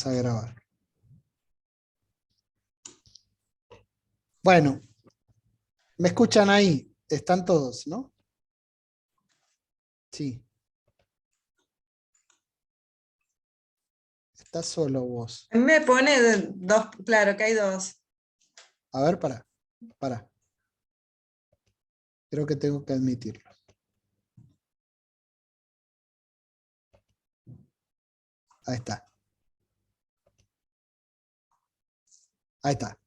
a grabar. Bueno, ¿me escuchan ahí? Están todos, ¿no? Sí. Estás solo vos. Me pone dos, claro que hay dos. A ver, para. Creo que tengo que admitirlo. Ahí está. Ahí está.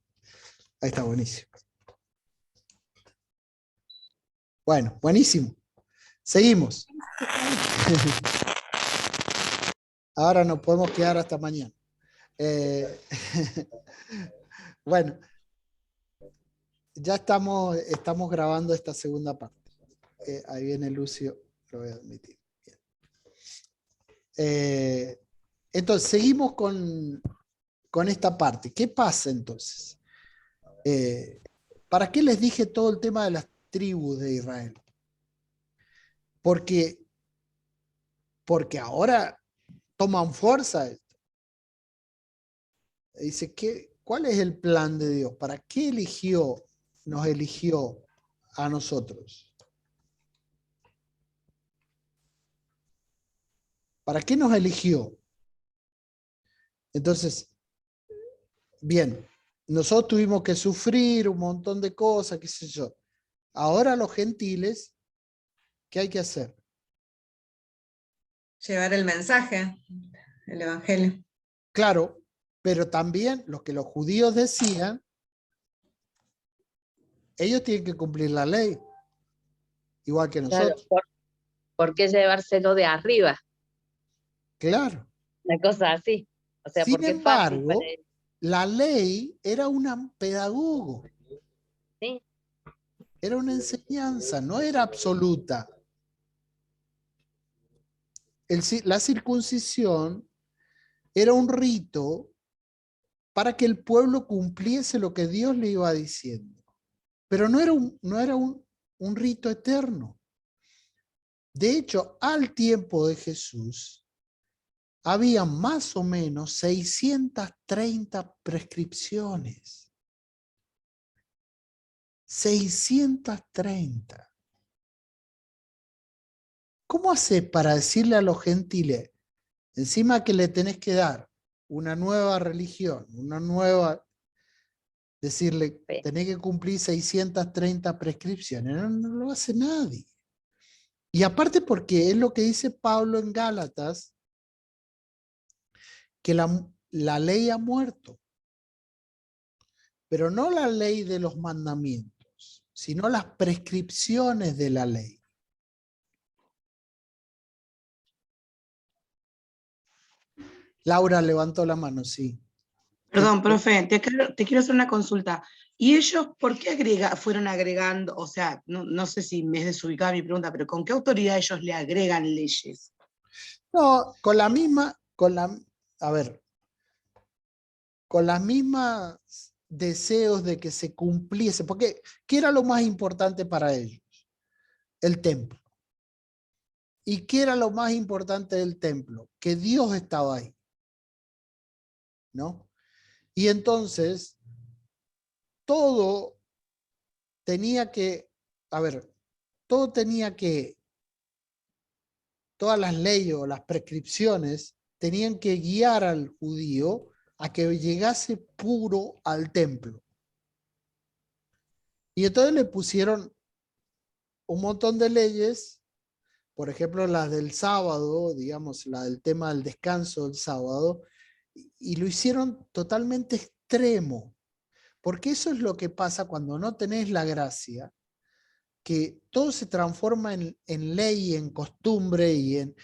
Ahí está, buenísimo. Bueno, buenísimo. Seguimos. Ahora nos podemos quedar hasta mañana. Bueno, ya estamos grabando esta segunda parte. Ahí viene Lucio, lo voy a admitir. Bien. Entonces, seguimos con esta parte. ¿Qué pasa entonces? ¿Para qué les dije todo el tema de las tribus de Israel? Porque ahora toman fuerza esto. Dice, ¿cuál es el plan de Dios? ¿Para qué nos eligió a nosotros? ¿Para qué nos eligió? Entonces, bien, nosotros tuvimos que sufrir un montón de cosas, qué sé yo. Ahora los gentiles, ¿qué hay que hacer? Llevar el mensaje, el evangelio. Claro, pero también lo que los judíos decían, ellos tienen que cumplir la ley, igual que Claro, nosotros. ¿por qué llevárselo de arriba? Claro. Una cosa así. O sea, Sin porque es fácil para embargo, él. la ley era un pedagogo, ¿Sí? era una enseñanza, no era absoluta. La circuncisión era un rito para que el pueblo cumpliese lo que Dios le iba diciendo. Pero no era un rito eterno. De hecho, al tiempo de Jesús, había más o menos 630 prescripciones. 630. ¿Cómo hace para decirle a los gentiles, encima que le tenés que dar una nueva religión, decirle, Sí. tenés que cumplir 630 prescripciones? No lo hace nadie. Y aparte porque es lo que dice Pablo en Gálatas, que la ley ha muerto, pero no la ley de los mandamientos, sino las prescripciones de la ley. Laura levantó la mano, sí. Perdón, profe, te quiero hacer una consulta. ¿Y ellos por qué fueron agregando, o sea, no sé si me es desubicada mi pregunta, pero ¿con qué autoridad ellos le agregan leyes? No, con las mismas deseos de que se cumpliese, porque ¿qué era lo más importante para ellos? El templo. ¿Y qué era lo más importante del templo? Que Dios estaba ahí, ¿no? Y entonces, todo tenía que, todas las leyes o las prescripciones tenían que guiar al judío a que llegase puro al templo. Y entonces le pusieron un montón de leyes, por ejemplo, las del sábado, digamos, la del tema del descanso del sábado, y lo hicieron totalmente extremo, porque eso es lo que pasa cuando no tenés la gracia, que todo se transforma en ley, en costumbre, y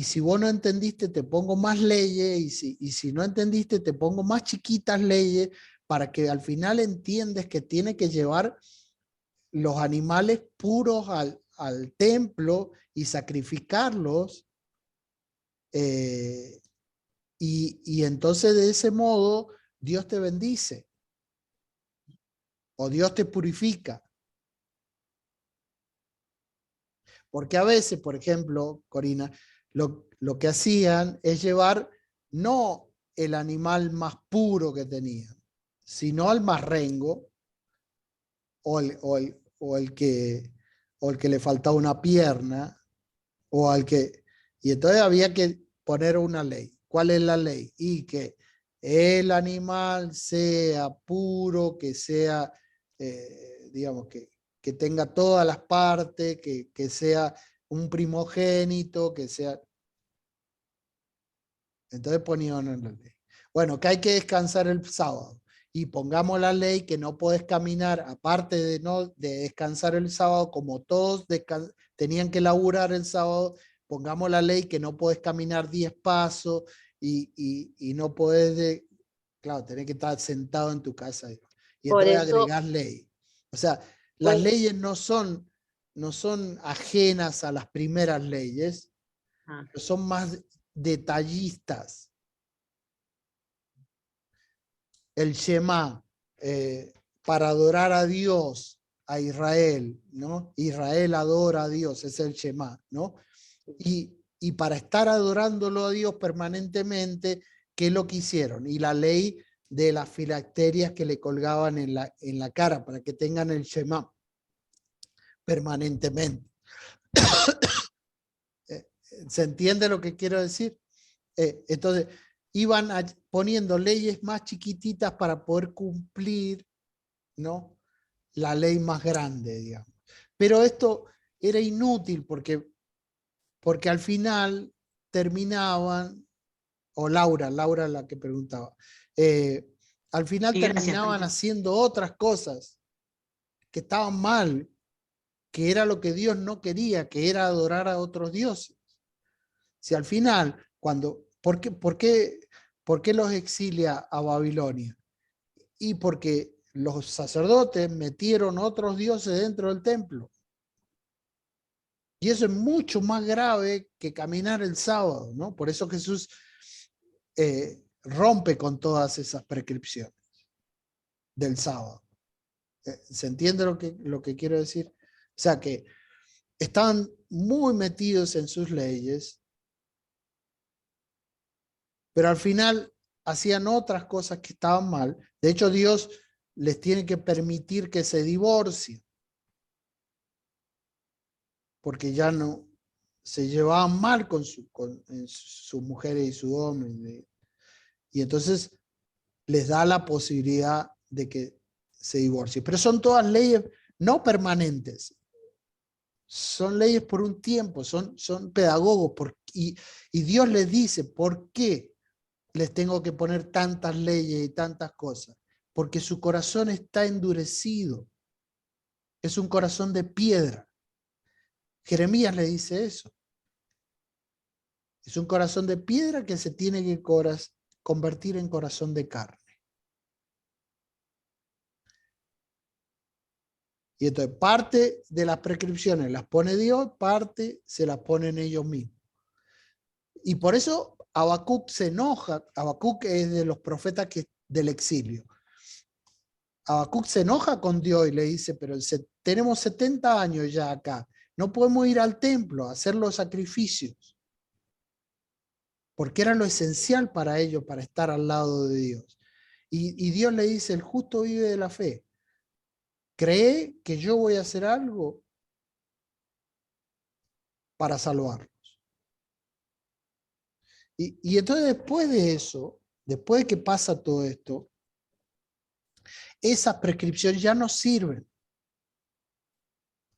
si vos no entendiste, te pongo más leyes, y si no entendiste, te pongo más chiquitas leyes, para que al final entiendes que tiene que llevar los animales puros al templo y sacrificarlos, y entonces de ese modo Dios te bendice, o Dios te purifica. Porque a veces, por ejemplo, Corina, lo que hacían es llevar no el animal más puro que tenían, sino al más rengo o el que le faltaba una pierna, y entonces había que poner una ley. ¿Cuál es la ley? Y que el animal sea puro, que sea, digamos, que tenga todas las partes, que sea un primogénito, que sea... Entonces ponían en la ley. Bueno, que hay que descansar el sábado. Y pongamos la ley que no podés caminar, aparte de descansar el sábado, como todos tenían que laburar el sábado, pongamos la ley que no podés caminar 10 pasos y no podés, claro, tenés que estar sentado en tu casa. Y Por entonces eso, agregás ley. O sea, las pues, leyes no son ajenas a las primeras leyes, son más detallistas. El Shema, para adorar a Dios, a Israel, ¿no? Israel adora a Dios, es el Shema, ¿no? Y para estar adorándolo a Dios permanentemente, ¿qué es lo que hicieron? Y la ley de las filacterias que le colgaban en la cara, para que tengan el Shema permanentemente. ¿Se entiende lo que quiero decir? Entonces, iban poniendo leyes más chiquititas para poder cumplir, ¿no?, la ley más grande, digamos. Pero esto era inútil porque al final terminaban, o Laura la que preguntaba, al final Y gracias, terminaban Pancho. haciendo otras cosas que estaban mal, que era lo que Dios no quería, que era adorar a otros dioses. Si al final, ¿por qué los exilia a Babilonia? Y porque los sacerdotes metieron otros dioses dentro del templo. Y eso es mucho más grave que caminar el sábado, ¿no? Por eso Jesús rompe con todas esas prescripciones del sábado. ¿Se entiende lo que quiero decir? O sea que estaban muy metidos en sus leyes, pero al final hacían otras cosas que estaban mal. De hecho, Dios les tiene que permitir que se divorcien, porque ya no se llevaban mal con sus mujeres y sus hombres. Y entonces les da la posibilidad de que se divorcien. Pero son todas leyes no permanentes. Son leyes por un tiempo, son pedagogos. Y Dios les dice, ¿por qué les tengo que poner tantas leyes y tantas cosas? Porque su corazón está endurecido. Es un corazón de piedra. Jeremías le dice eso. Es un corazón de piedra que se tiene que convertir en corazón de carne. Y entonces parte de las prescripciones las pone Dios, parte se las ponen ellos mismos. Y por eso Habacuc se enoja. Habacuc es de los profetas del exilio. Habacuc se enoja con Dios y le dice, pero tenemos 70 años ya acá, no podemos ir al templo a hacer los sacrificios, porque era lo esencial para ellos, para estar al lado de Dios. Y Dios le dice, el justo vive de la fe. ¿Cree que yo voy a hacer algo para salvarlos? Y entonces después de eso, después de que pasa todo esto, esas prescripciones ya no sirven.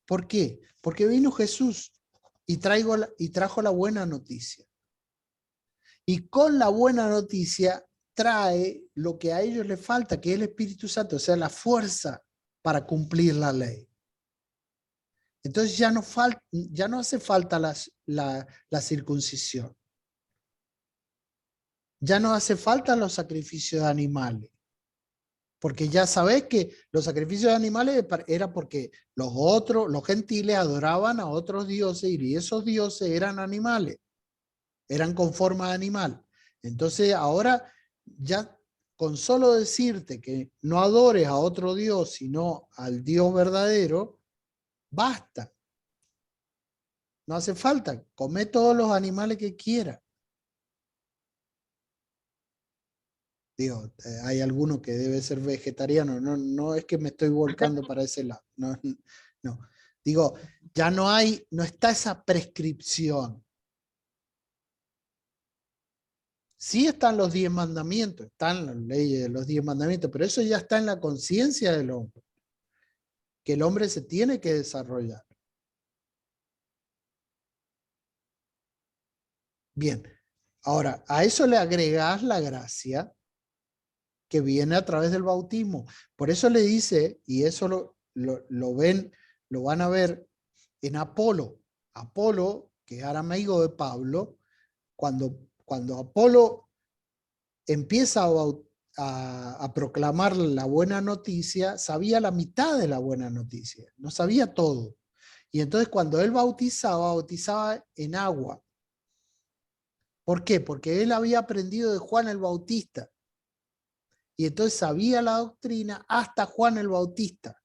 ¿Por qué? Porque vino Jesús y trajo la buena noticia. Y con la buena noticia trae lo que a ellos les falta, que es el Espíritu Santo, o sea, la fuerza para cumplir la ley. Entonces ya no hace falta la circuncisión. Ya no hace falta los sacrificios de animales. Porque ya sabés que los sacrificios de animales era porque los gentiles adoraban a otros dioses y esos dioses eran animales, eran con forma de animal. Entonces ahora ya con solo decirte que no adores a otro Dios, sino al Dios verdadero, basta. No hace falta, come todos los animales que quieras. Digo, hay alguno que debe ser vegetariano, no es que me estoy volcando para ese lado, no. Digo, ya no está esa prescripción. Sí están los 10 mandamientos, están las leyes de los 10 mandamientos, pero eso ya está en la conciencia del hombre, que el hombre se tiene que desarrollar. Bien, ahora, a eso le agregas la gracia que viene a través del bautismo. Por eso le dice, y eso lo van a ver en Apolo. Apolo, que era amigo de Pablo, cuando Apolo empieza a proclamar la buena noticia, sabía la mitad de la buena noticia, no sabía todo. Y entonces cuando él bautizaba en agua. ¿Por qué? Porque él había aprendido de Juan el Bautista. Y entonces sabía la doctrina hasta Juan el Bautista.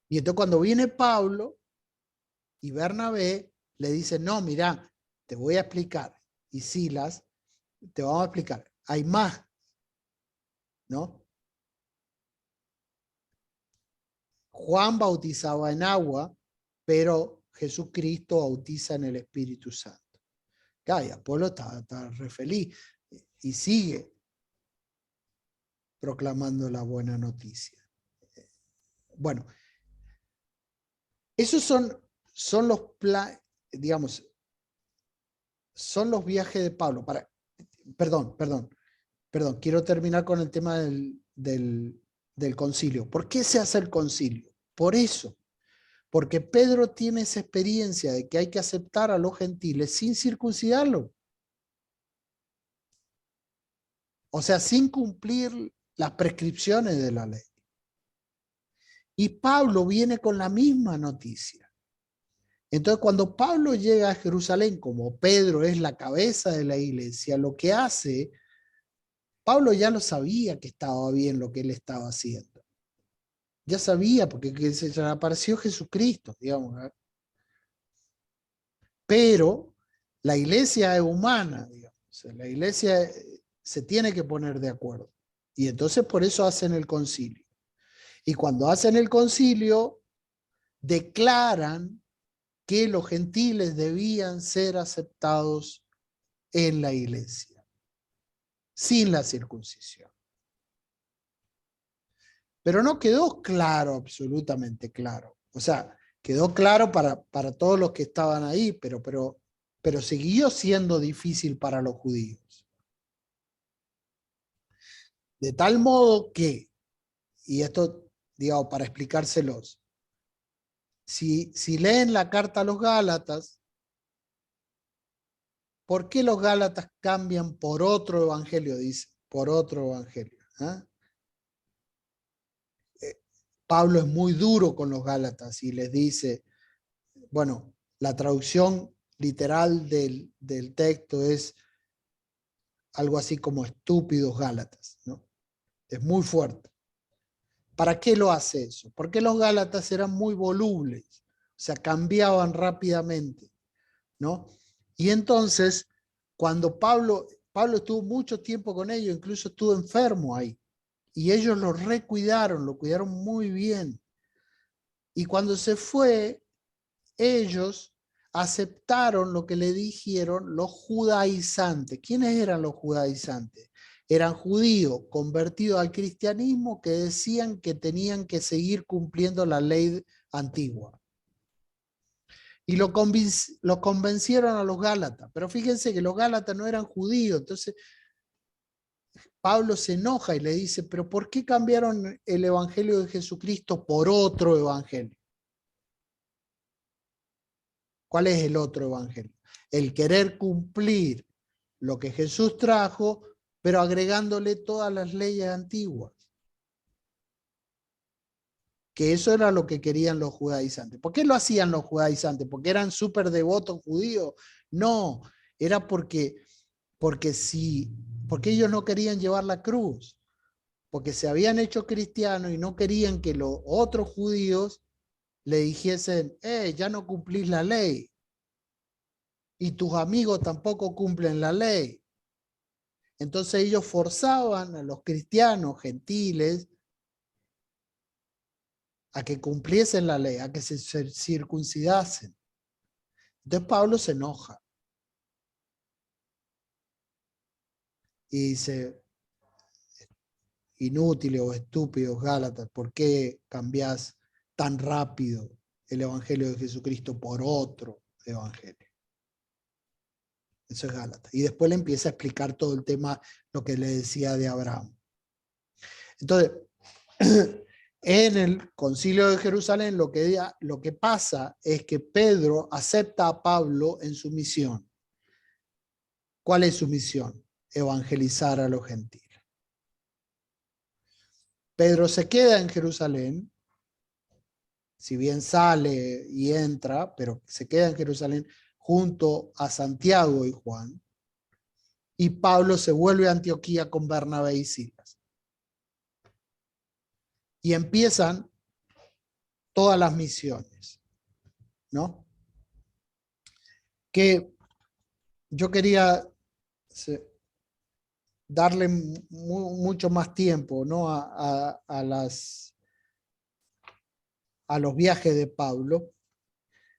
Y entonces cuando viene Pablo y Bernabé, le dicen, no, mira, te voy a explicar. Y Silas, te vamos a explicar. Hay más, ¿no? Juan bautizaba en agua, pero Jesucristo bautiza en el Espíritu Santo. Y Apolo está re feliz y sigue proclamando la buena noticia. Bueno, esos son los digamos, son los viajes de Pablo. Perdón, quiero terminar con el tema del concilio. ¿Por qué se hace el concilio? Por eso, porque Pedro tiene esa experiencia de que hay que aceptar a los gentiles sin circuncidarlo. O sea, sin cumplir las prescripciones de la ley. Y Pablo viene con la misma noticia. Entonces, cuando Pablo llega a Jerusalén, como Pedro es la cabeza de la iglesia, lo que hace, Pablo ya lo sabía que estaba bien lo que él estaba haciendo. Ya sabía, porque se le apareció Jesucristo, digamos. Pero la iglesia es humana, digamos. O sea, la iglesia se tiene que poner de acuerdo. Y entonces por eso hacen el concilio. Y cuando hacen el concilio, declaran que los gentiles debían ser aceptados en la iglesia, sin la circuncisión. Pero no quedó claro, absolutamente claro. O sea, quedó claro para todos los que estaban ahí, pero siguió siendo difícil para los judíos. De tal modo que, y esto, digamos, para explicárselos, si leen la carta a los Gálatas, ¿por qué los Gálatas cambian por otro evangelio? Dice, por otro evangelio. Pablo es muy duro con los Gálatas y les dice, bueno, la traducción literal del texto es algo así como estúpidos Gálatas, ¿no? Es muy fuerte. ¿Para qué lo hace eso? Porque los Gálatas eran muy volubles, o sea, cambiaban rápidamente, ¿no? Y entonces, cuando Pablo estuvo mucho tiempo con ellos, incluso estuvo enfermo ahí, y ellos lo recuidaron, lo cuidaron muy bien. Y cuando se fue, ellos aceptaron lo que le dijeron los judaizantes. ¿Quiénes eran los judaizantes? Eran judíos convertidos al cristianismo que decían que tenían que seguir cumpliendo la ley antigua. Y lo convencieron a los Gálatas. Pero fíjense que los Gálatas no eran judíos. Entonces Pablo se enoja y le dice, pero ¿por qué cambiaron el evangelio de Jesucristo por otro evangelio? ¿Cuál es el otro evangelio? El querer cumplir lo que Jesús trajo, pero agregándole todas las leyes antiguas. Que eso era lo que querían los judaizantes. ¿Por qué lo hacían los judaizantes? ¿Porque eran súper devotos judíos? No, era porque ellos no querían llevar la cruz, porque se habían hecho cristianos y no querían que los otros judíos le dijesen, ya no cumplís la ley, y tus amigos tampoco cumplen la ley. Entonces ellos forzaban a los cristianos gentiles a que cumpliesen la ley, a que se circuncidasen. Entonces Pablo se enoja y dice, inútiles o estúpidos Gálatas, ¿por qué cambiás tan rápido el evangelio de Jesucristo por otro evangelio? Eso es Gálatas. Y después le empieza a explicar todo el tema, lo que le decía de Abraham. Entonces, en el Concilio de Jerusalén lo que pasa es que Pedro acepta a Pablo en su misión. ¿Cuál es su misión? Evangelizar a los gentiles. Pedro se queda en Jerusalén, si bien sale y entra, pero se queda en Jerusalén junto a Santiago y Juan, y Pablo se vuelve a Antioquía con Bernabé y Silas. Y empiezan todas las misiones, ¿no? Que yo quería darle mucho más tiempo, ¿no? a los viajes de Pablo,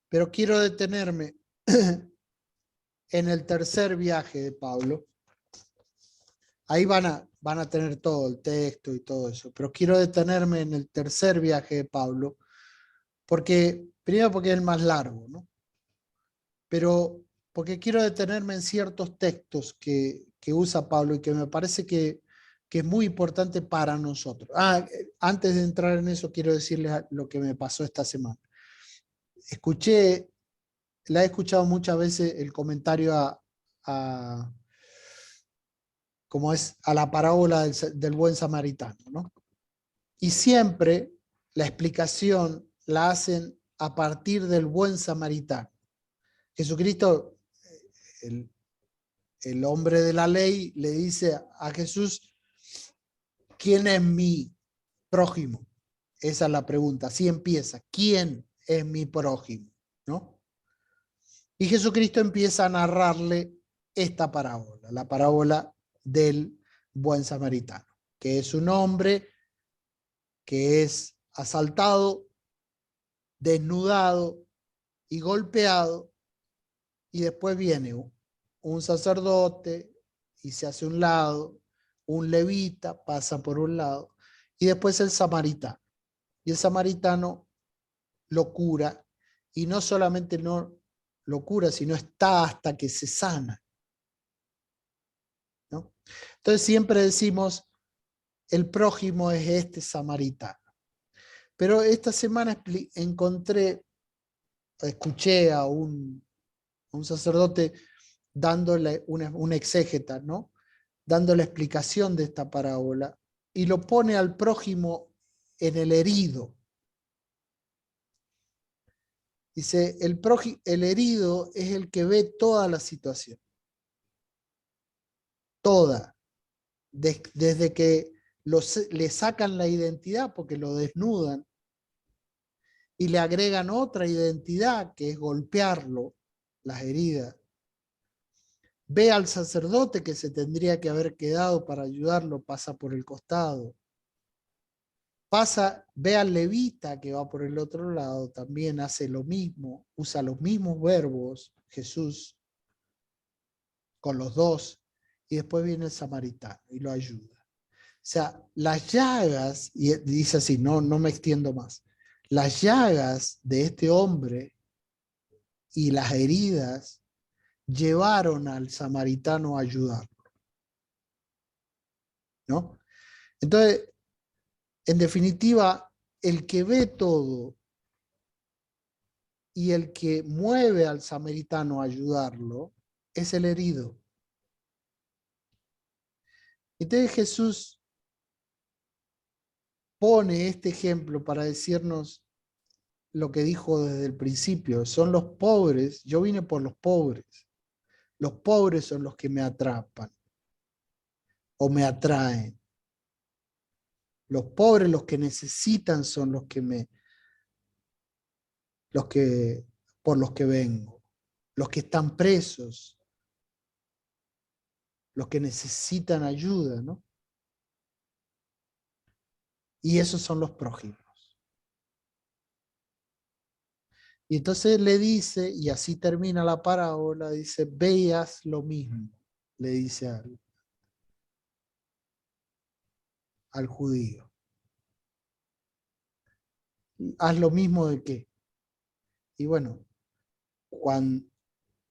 pero quiero detenerme en el tercer viaje de Pablo. Ahí van a tener todo el texto y todo eso, pero quiero detenerme en el tercer viaje de Pablo, primero porque es el más largo, ¿no? Pero porque quiero detenerme en ciertos textos que usa Pablo y que me parece que es muy importante para nosotros. Antes de entrar en eso, quiero decirles lo que me pasó esta semana. La he escuchado muchas veces el comentario como es a la parábola del buen samaritano, ¿no? Y siempre la explicación la hacen a partir del buen samaritano. Jesucristo, el hombre de la ley, le dice a Jesús, ¿quién es mi prójimo? Esa es la pregunta, así empieza, ¿quién es mi prójimo? ¿No? Y Jesucristo empieza a narrarle esta parábola, la parábola del buen samaritano, que es un hombre que es asaltado, desnudado y golpeado, y después viene un sacerdote y se hace un lado, un levita pasa por un lado, y después el samaritano. Y el samaritano lo cura, y no solamente no lo cura, sino está hasta que se sana, ¿no? Entonces siempre decimos, el prójimo es este samaritano. Pero esta semana escuché a un sacerdote dándole un exégeta, ¿no? Dando la explicación de esta parábola, y lo pone al prójimo en el herido. Dice, el herido es el que ve toda la situación. Toda. Desde que le sacan la identidad porque lo desnudan y le agregan otra identidad que es golpearlo, las heridas. Ve al sacerdote que se tendría que haber quedado para ayudarlo, pasa por el costado. Ve al levita que va por el otro lado, también hace lo mismo, usa los mismos verbos, Jesús, con los dos, y después viene el samaritano y lo ayuda. O sea, las llagas, y dice así, no me extiendo más, las llagas de este hombre y las heridas llevaron al samaritano a ayudarlo, ¿no? Entonces, en definitiva, el que ve todo y el que mueve al samaritano a ayudarlo es el herido. Entonces Jesús pone este ejemplo para decirnos lo que dijo desde el principio. Son los pobres, yo vine por los pobres. Los pobres son los que me atrapan o me atraen. Los pobres, los que necesitan, son por los que vengo. Los que están presos. los que necesitan ayuda, ¿no? Y esos son los prójimos. Y entonces le dice, y así termina la parábola, dice, veas lo mismo, le dice al judío. Haz lo mismo de qué. Y bueno, cuando,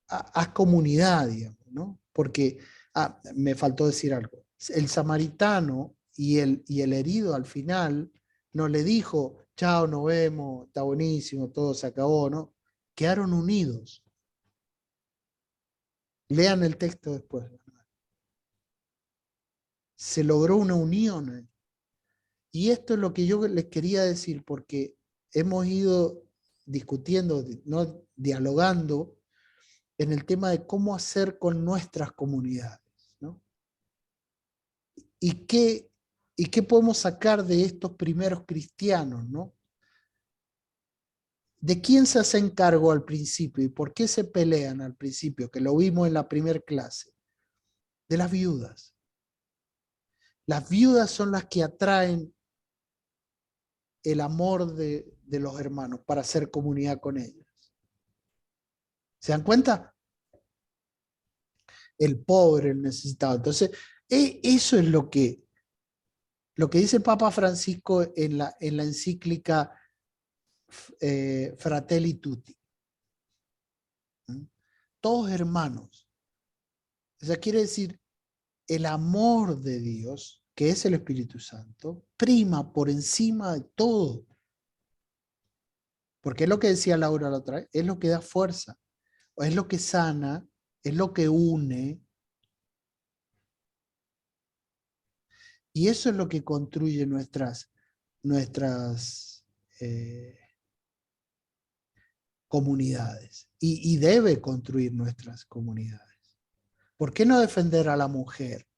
haz comunidad, digamos, ¿no? Porque, me faltó decir algo. El samaritano y el herido al final no le dijo, chao, nos vemos, está buenísimo, todo se acabó, ¿no? Quedaron unidos. Lean el texto después. Se logró una unión. Y esto es lo que yo les quería decir, porque hemos ido discutiendo, ¿no? Dialogando en el tema de cómo hacer con nuestras comunidades, ¿no? ¿Y qué podemos sacar de estos primeros cristianos, ¿no? ¿De quién se hacen cargo al principio y por qué se pelean al principio? Que lo vimos en la primera clase. De las viudas. Las viudas son las que atraen el amor de los hermanos para hacer comunidad con ellas. ¿Se dan cuenta? El pobre, el necesitado. Entonces, eso es lo que dice el Papa Francisco en la encíclica Fratelli Tutti. ¿Mm? Todos hermanos. O sea, quiere decir, el amor de Dios, que es el Espíritu Santo, prima por encima de todo. Porque es lo que decía Laura la otra vez, es lo que da fuerza, es lo que sana, es lo que une. Y eso es lo que construye nuestras comunidades. Y debe construir nuestras comunidades. ¿Por qué no defender a la mujer?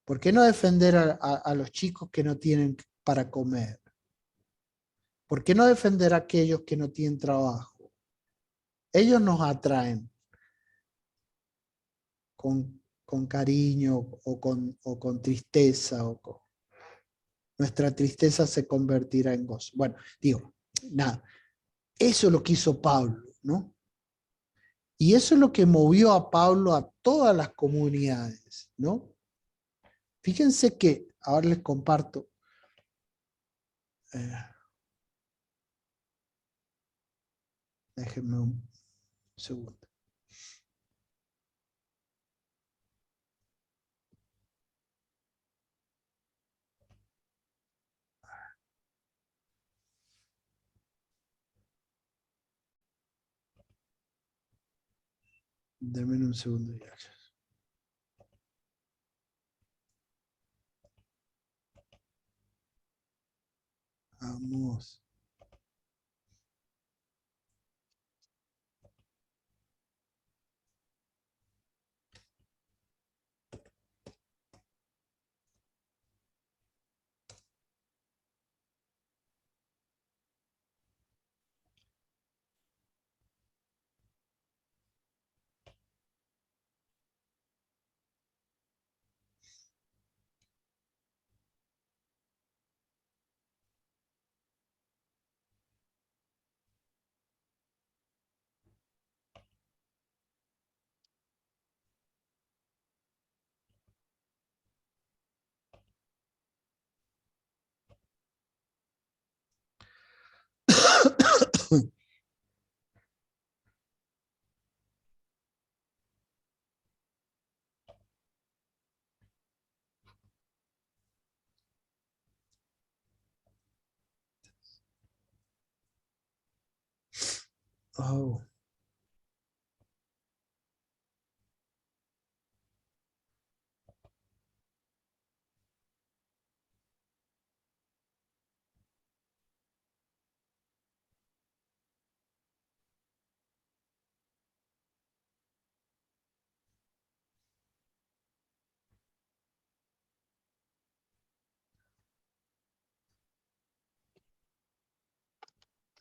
¿Por qué no defender a los chicos que no tienen para comer? ¿Por qué no defender a aquellos que no tienen trabajo? Ellos nos atraen con cariño o con tristeza. Nuestra tristeza se convertirá en gozo. Bueno, digo, nada. Eso es lo que hizo Pablo, ¿no? Y eso es lo que movió a Pablo a todas las comunidades, ¿no? Fíjense que, ahora les comparto, eh, déjenme un segundo. Denme un segundo ya. Vamos. Oh.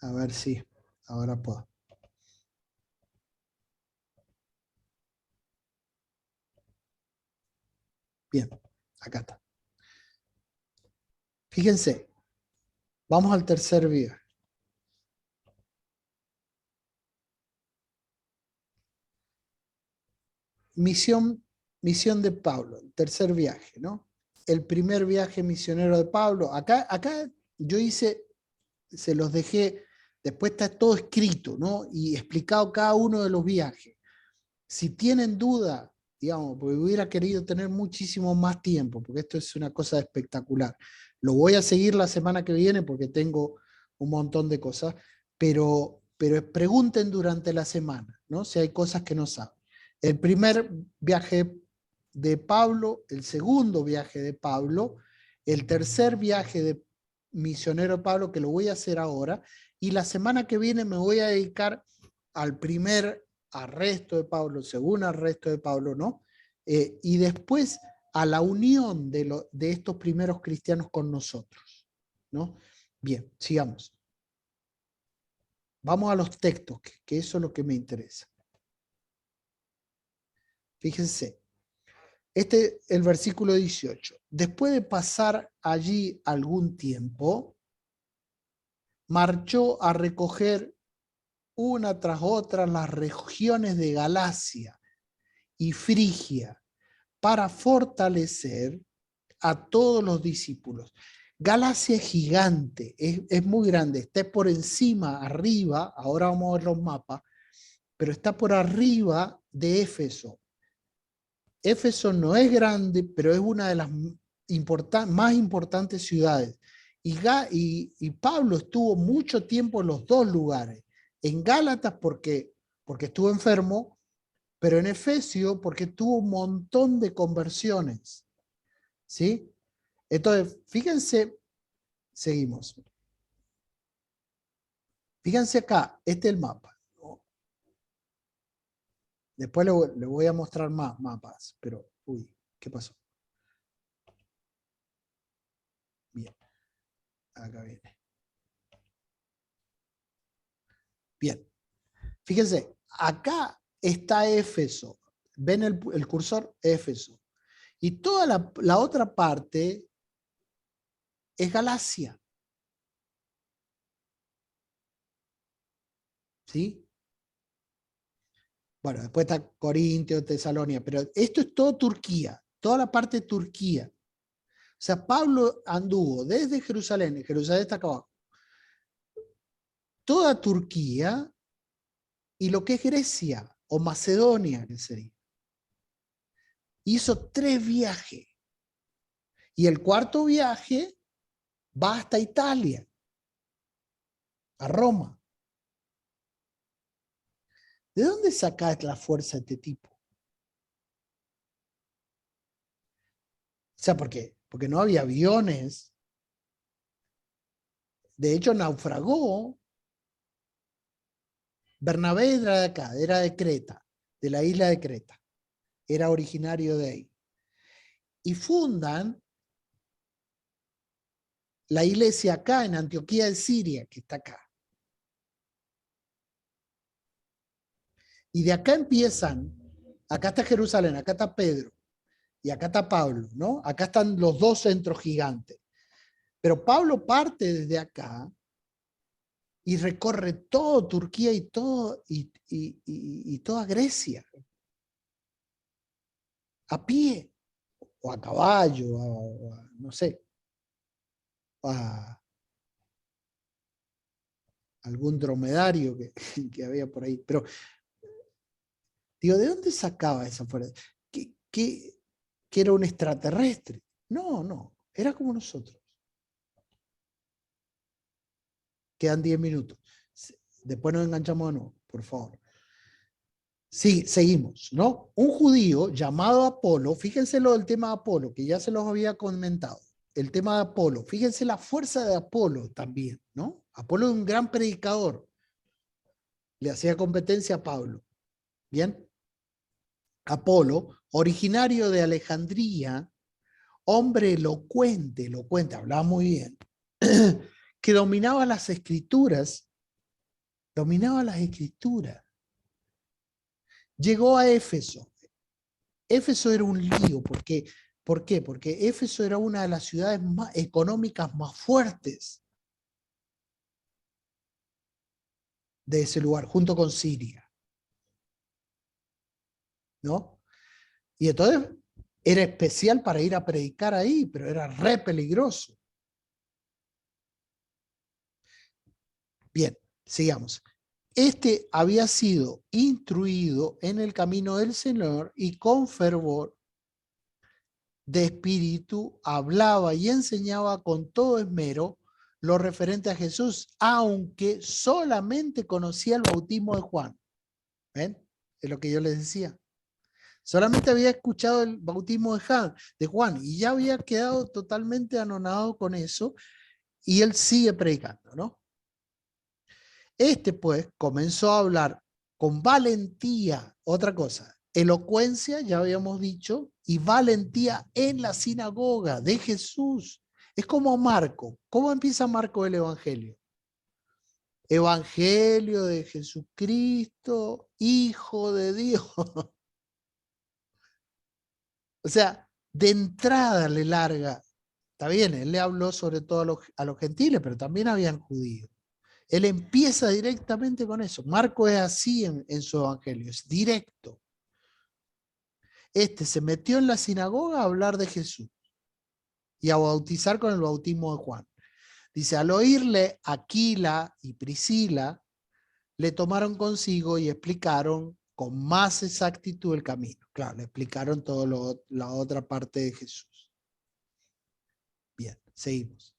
A ver si ahora puedo. Bien, acá está. Fíjense, vamos al tercer viaje. Misión de Pablo, el tercer viaje, ¿no? El primer viaje misionero de Pablo. Acá yo hice, se los dejé, después está todo escrito, ¿no? Y explicado cada uno de los viajes. Si tienen duda, digamos, porque hubiera querido tener muchísimo más tiempo, porque esto es una cosa espectacular. Lo voy a seguir la semana que viene porque tengo un montón de cosas, pero pregunten durante la semana, ¿no? Si hay cosas que no saben. El primer viaje de Pablo, el segundo viaje de Pablo, el tercer viaje de misionero Pablo, que lo voy a hacer ahora, y la semana que viene me voy a dedicar al primer arresto de Pablo, segundo arresto de Pablo, ¿no? Y después a la unión de estos primeros cristianos con nosotros, ¿no? Bien, sigamos. Vamos a los textos, que eso es lo que me interesa. Fíjense, el versículo 18. Después de pasar allí algún tiempo, marchó a recoger una tras otra las regiones de Galacia y Frigia para fortalecer a todos los discípulos. Galacia es gigante, es muy grande, está por encima, arriba, ahora vamos a ver los mapas, pero está por arriba de Éfeso. Éfeso no es grande, pero es una de las más importantes ciudades. Y Pablo estuvo mucho tiempo en los dos lugares. En Gálatas porque estuvo enfermo, pero en Efesio porque tuvo un montón de conversiones. ¿Sí? Entonces, fíjense, seguimos. Fíjense acá, este es el mapa, ¿no? Después le voy a mostrar más mapas, pero, uy, ¿qué pasó? Bien, acá viene. Bien, fíjense, acá está Éfeso. ¿Ven el cursor? Éfeso. Y toda la otra parte es Galacia. ¿Sí? Bueno, después está Corintio, Tesalónica, pero esto es todo Turquía, toda la parte de Turquía. O sea, Pablo anduvo desde Jerusalén, Jerusalén está acá abajo, toda Turquía y lo que es Grecia o Macedonia, que sería. Hizo 3 viajes. Y el cuarto viaje va hasta Italia, a Roma. ¿De dónde sacás la fuerza de este tipo? O sea, ¿por qué? Porque no había aviones. De hecho, naufragó. Bernabé era de acá, era de Creta, de la isla de Creta. Era originario de ahí. Y fundan la iglesia acá, en Antioquía de Siria, que está acá. Y de acá empiezan, acá está Jerusalén, acá está Pedro, y acá está Pablo, ¿no? Acá están los 2 centros gigantes. Pero Pablo parte desde acá y recorre todo Turquía y toda Grecia. A pie, o a caballo, no sé, a algún dromedario que había por ahí. Pero, digo, ¿de dónde sacaba esa fuerza? ¿Que era un extraterrestre? No, era como nosotros. Quedan 10 minutos. Después nos enganchamos de nuevo, por favor. Sí, seguimos, ¿no? Un judío llamado Apolo, fíjense lo del tema de Apolo, que ya se los había comentado. El tema de Apolo, fíjense la fuerza de Apolo también, ¿no? Apolo es un gran predicador. Le hacía competencia a Pablo. Bien. Apolo, originario de Alejandría, hombre elocuente, hablaba muy bien, que dominaba las escrituras, llegó a Éfeso. Éfeso era un lío porque ¿Por qué? Porque Éfeso era una de las ciudades más económicas más fuertes de ese lugar, junto con Siria, ¿no? Y entonces era especial para ir a predicar ahí, pero era re peligroso. Bien, sigamos. Este había sido instruido en el camino del Señor y con fervor de espíritu hablaba y enseñaba con todo esmero lo referente a Jesús, aunque solamente conocía el bautismo de Juan. ¿Ven? Es lo que yo les decía. Solamente había escuchado el bautismo de Juan y ya había quedado totalmente anonadado con eso, y él sigue predicando, ¿no? Este pues comenzó a hablar con valentía, otra cosa, elocuencia, ya habíamos dicho, y valentía en la sinagoga de Jesús. Es como Marco. ¿Cómo empieza Marco el Evangelio? Evangelio de Jesucristo, Hijo de Dios. O sea, de entrada le larga. Está bien, él le habló sobre todo a los gentiles, pero también habían judíos. Él empieza directamente con eso. Marco es así en su evangelio, es directo. Este se metió en la sinagoga a hablar de Jesús y a bautizar con el bautismo de Juan. Dice, al oírle Aquila y Priscila, le tomaron consigo y explicaron con más exactitud el camino. Claro, le explicaron toda la otra parte de Jesús. Bien, seguimos.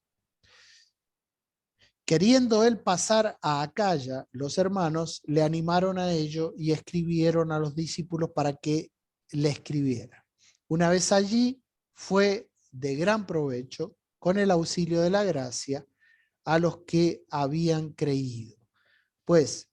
Queriendo él pasar a Acaya, los hermanos le animaron a ello y escribieron a los discípulos para que le escribiera. Una vez allí, fue de gran provecho, con el auxilio de la gracia, a los que habían creído. Pues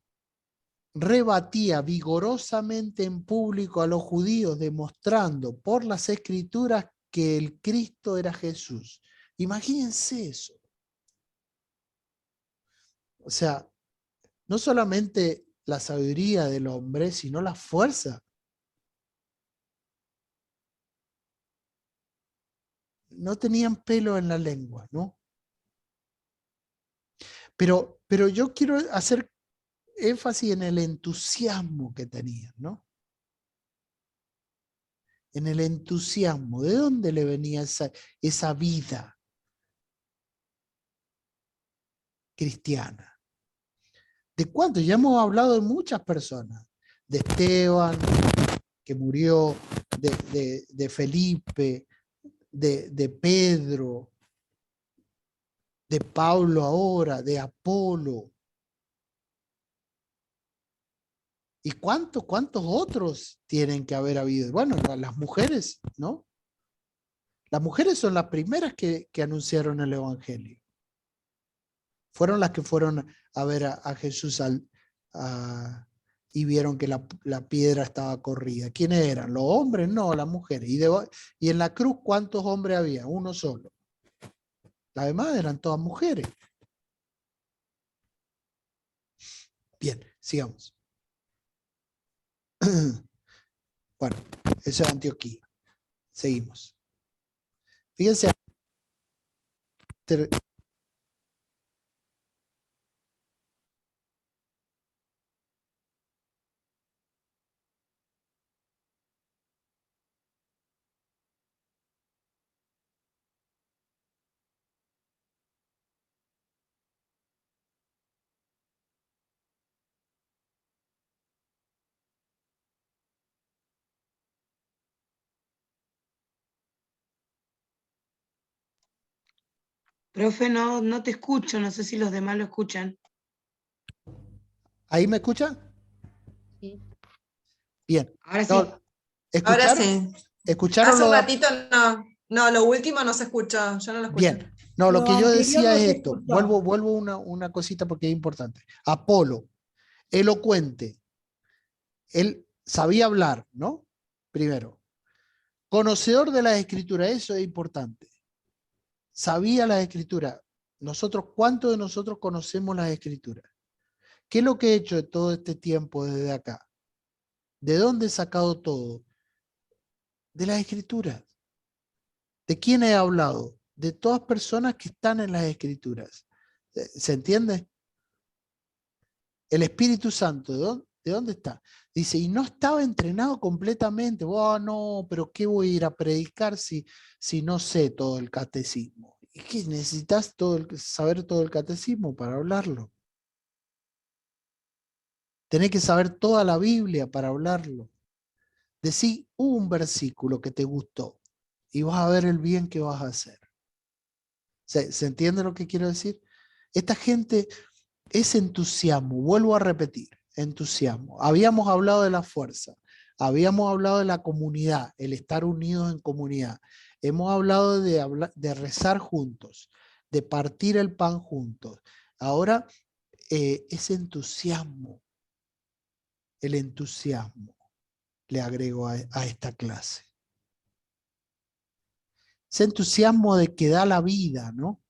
rebatía vigorosamente en público a los judíos, demostrando por las escrituras que el Cristo era Jesús. Imagínense eso. O sea, no solamente la sabiduría del hombre, sino la fuerza. No tenían pelo en la lengua, ¿no? Pero yo quiero hacer énfasis en el entusiasmo que tenían, ¿no? En el entusiasmo. ¿De dónde le venía esa vida cristiana? ¿De cuánto? Ya hemos hablado de muchas personas. De Esteban, que murió, de Felipe, de Pedro, de Pablo ahora, de Apolo. ¿Y cuántos otros tienen que haber habido? Bueno, las mujeres, ¿no? Las mujeres son las primeras que anunciaron el Evangelio. Fueron las que fueron a ver a Jesús y vieron que la piedra estaba corrida. ¿Quiénes eran? ¿Los hombres? No, las mujeres. Y en la cruz, ¿cuántos hombres había? Uno solo. Las demás eran todas mujeres. Bien, sigamos. Bueno, eso es Antioquía. Seguimos. Fíjense. Profe, no te escucho, no sé si los demás lo escuchan. ¿Ahí me escuchan? Sí. Bien. Ahora sí. No, Ahora ¿escucharon? sí. ¿Escucharon Hace lo un de ratito no, lo último no se escuchó, yo no lo escuché. Bien. No, lo Lo que yo anterior decía no es se esto. escuchó. Vuelvo una cosita porque es importante. Apolo, elocuente. Él sabía hablar, ¿no? Primero. Conocedor de las escrituras, eso es importante. Sabía las escrituras. ¿Cuántos de nosotros conocemos las escrituras? ¿Qué es lo que he hecho de todo este tiempo desde acá? ¿De dónde he sacado todo? De las escrituras. ¿De quién he hablado? De todas personas que están en las Escrituras. ¿Se entiende? El Espíritu Santo, ¿de dónde está? Dice, y no estaba entrenado completamente. Oh, no, pero ¿qué voy a ir a predicar si no sé todo el catecismo? Es que necesitas saber todo el catecismo para hablarlo. Tenés que saber toda la Biblia para hablarlo. Decí un versículo que te gustó y vas a ver el bien que vas a hacer. ¿Se entiende lo que quiero decir? Esta gente es entusiasmo, vuelvo a repetir, entusiasmo. Habíamos hablado de la fuerza, habíamos hablado de la comunidad, el estar unidos en comunidad. Hemos hablado de rezar juntos, de partir el pan juntos. Ahora ese entusiasmo, el entusiasmo, le agrego a esta clase. Ese entusiasmo de que da la vida, ¿no?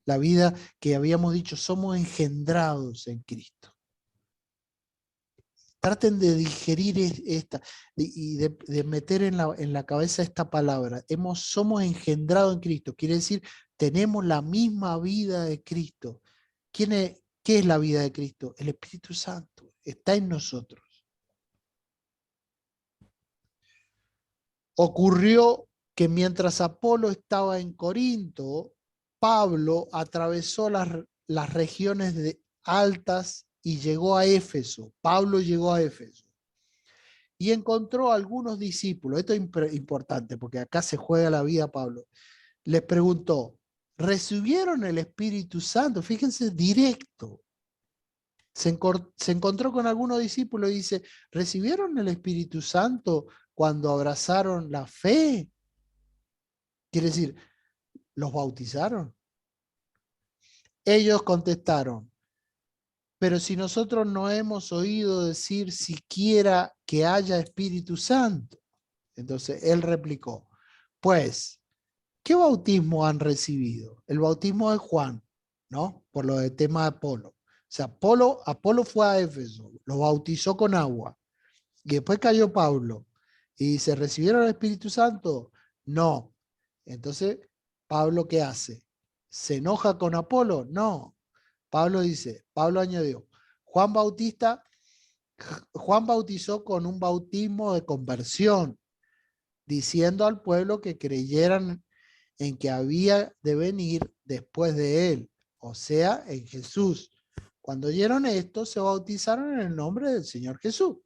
La vida que habíamos dicho, somos engendrados en Cristo. Traten de digerir esta y de meter en la cabeza esta palabra. Somos engendrados en Cristo. Quiere decir, tenemos la misma vida de Cristo. ¿Qué es la vida de Cristo? El Espíritu Santo. Está en nosotros. Ocurrió que mientras Apolo estaba en Corinto, Pablo atravesó las regiones altas y llegó a Éfeso. Pablo llegó a Éfeso. Y encontró a algunos discípulos. Esto es importante porque acá se juega la vida Pablo. Les preguntó, ¿recibieron el Espíritu Santo? Fíjense, directo. Se encontró con algunos discípulos y dice, ¿recibieron el Espíritu Santo cuando abrazaron la fe? Quiere decir, ¿los bautizaron? Ellos contestaron, pero si nosotros no hemos oído decir siquiera que haya Espíritu Santo. Entonces él replicó, pues, ¿qué bautismo han recibido? El bautismo de Juan, ¿no? Por lo del tema de Apolo. O sea, Apolo fue a Éfeso, lo bautizó con agua. Y después cayó Pablo. Y dice, ¿recibieron el Espíritu Santo? No. Entonces, ¿Pablo qué hace? ¿Se enoja con Apolo? No. Pablo añadió, Juan bautizó con un bautismo de conversión, diciendo al pueblo que creyeran en que había de venir después de él, o sea, en Jesús. Cuando oyeron esto, se bautizaron en el nombre del Señor Jesús.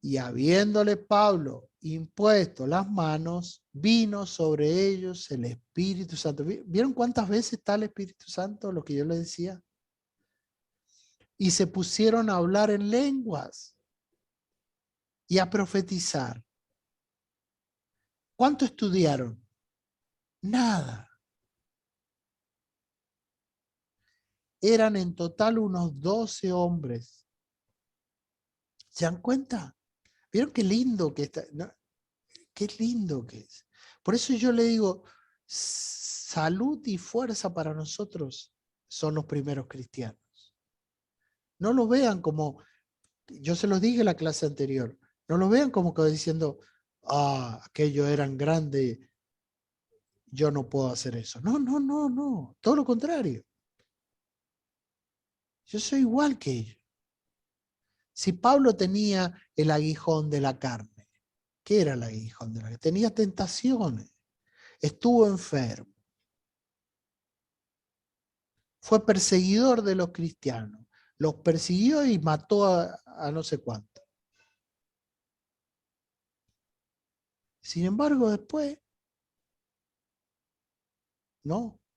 Y habiéndole Pablo impuesto las manos, vino sobre ellos el Espíritu Santo. ¿Vieron cuántas veces está el Espíritu Santo? Lo que yo les decía. Y se pusieron a hablar en lenguas y a profetizar. ¿Cuánto estudiaron? Nada. Eran en total unos 12 hombres. ¿Se dan cuenta? ¿Vieron qué lindo que está? ¿No? Qué lindo que es. Por eso yo le digo, salud y fuerza para nosotros son los primeros cristianos. No lo vean como, yo se los dije en la clase anterior, no lo vean como que diciendo, aquellos eran grandes, yo no puedo hacer eso. No, no, no, no, todo lo contrario. Yo soy igual que ellos. Si Pablo tenía el aguijón de la carne, ¿qué era el aguijón de la carne? Tenía tentaciones, estuvo enfermo, fue perseguidor de los cristianos, los persiguió y mató a no sé cuánto. Sin embargo, después, no,